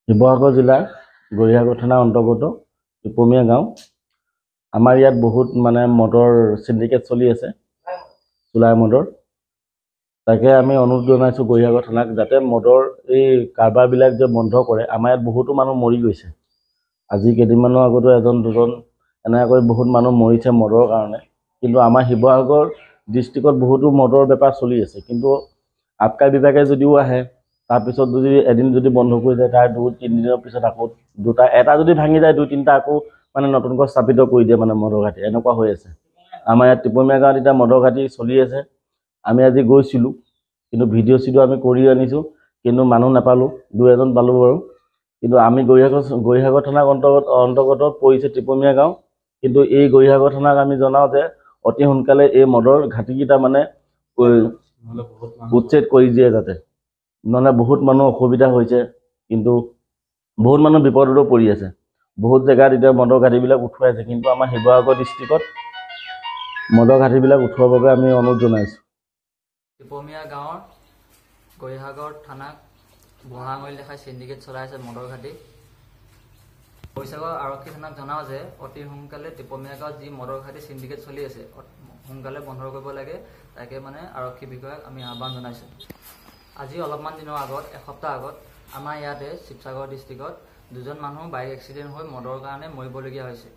শিৱসাগৰ জিলাৰ গড়িয়াগড় থানাৰ অন্তৰ্গত টিপমীয়া গাঁও। আমাৰ ইয়াত বহুত মদৰ চিণ্ডিকেট চলি আছে, চুলাই মদৰ। তাকে আমি অনুৰোধ জনাইছোঁ গড়িয়াগড় থানাক যাতে মদৰ এই কাৰবাৰবিলাক যে বন্ধ কৰে। আমাৰ ইয়াত বহুতো মানুহ মৰি গৈছে। আজি কেইদিনমানৰ আগতো এজন দুজন এনেকৈ বহুত মানুহ মৰিছে মদৰ কাৰণে। কিন্তু আমাৰ শিৱসাগৰ ডিষ্ট্ৰিক্টত বহুতো মদৰ বেপাৰ চলি আছে। কিন্তু আবকাৰী বিভাগে যদিও আহে, তাৰপিছত যদি এদিন যদি বন্ধ কৰি যায়, তাৰ 2-3 দিনৰ পিছত আকৌ এটা যদি ভাঙি যায় 2-3টা আকৌ নতুনকৈ স্থাপিত কৰি দিয়ে মদৰ ঘাটি। এনেকুৱা হৈ আছে আমাৰ ইয়াত টিপমীয়া গাঁৱত। এতিয়া মদৰ ঘাটি চলি আছে। আমি আজি গৈছিলোঁ, কিন্তু ভিডিঅ' আমি কৰি আনিছোঁ, কিন্তু মানুহ নাপালোঁ। 2-এজন পালোঁ বাৰু। কিন্তু আমি গড়িয়াগড় থানাৰ অন্তৰ্গত পৰিছে টিপমীয়া গাঁও। কিন্তু এই গড়িয়াগড় থানাক আমি জনাওঁ যে অতি সোনকালে এই মদৰ ঘাটিকেইটা উচ্ছেদ কৰি দিয়ে যাতে, নহ'লে বহুত মানুহ অসুবিধা হৈছে। কিন্তু বহুত মানুহ বিপদতো পৰি আছে। বহুত জেগাত এতিয়া মদৰ ঘাটিবিলাক উঠুৱাইছে, কিন্তু আমাৰ শিৱসাগৰ ডিষ্ট্ৰিক্টত মদৰ ঘাটিবিলাক উঠোৱাৰ বাবে আমি অনুৰোধ জনাইছোঁ। টিপমীয়া গাঁৱৰ গড়িয়াগড় থানাক বুঢ়া আঙুলি দেখাই চিণ্ডিকেট চলাই আছে মদৰ ঘাটি। বৈশাগৰ আৰক্ষী থানাক জনাওঁ যে অতি সোনকালে টিপমীয়া গাঁৱত যি মদৰ ঘাটি চিণ্ডিকেট চলি আছে সোনকালে বন্ধ কৰিব লাগে। তাকে আৰক্ষী বিষয়াক আমি আহ্বান জনাইছোঁ। আজি অলপমান দিনৰ আগত, এসপ্তাহ আগত আমাৰ ইয়াতে শিৱসাগৰ ডিষ্ট্ৰিক্টত 2জন মানুহ বাইক এক্সিডেণ্ট হৈ মদৰ কাৰণে মৰিবলগীয়া হৈছে।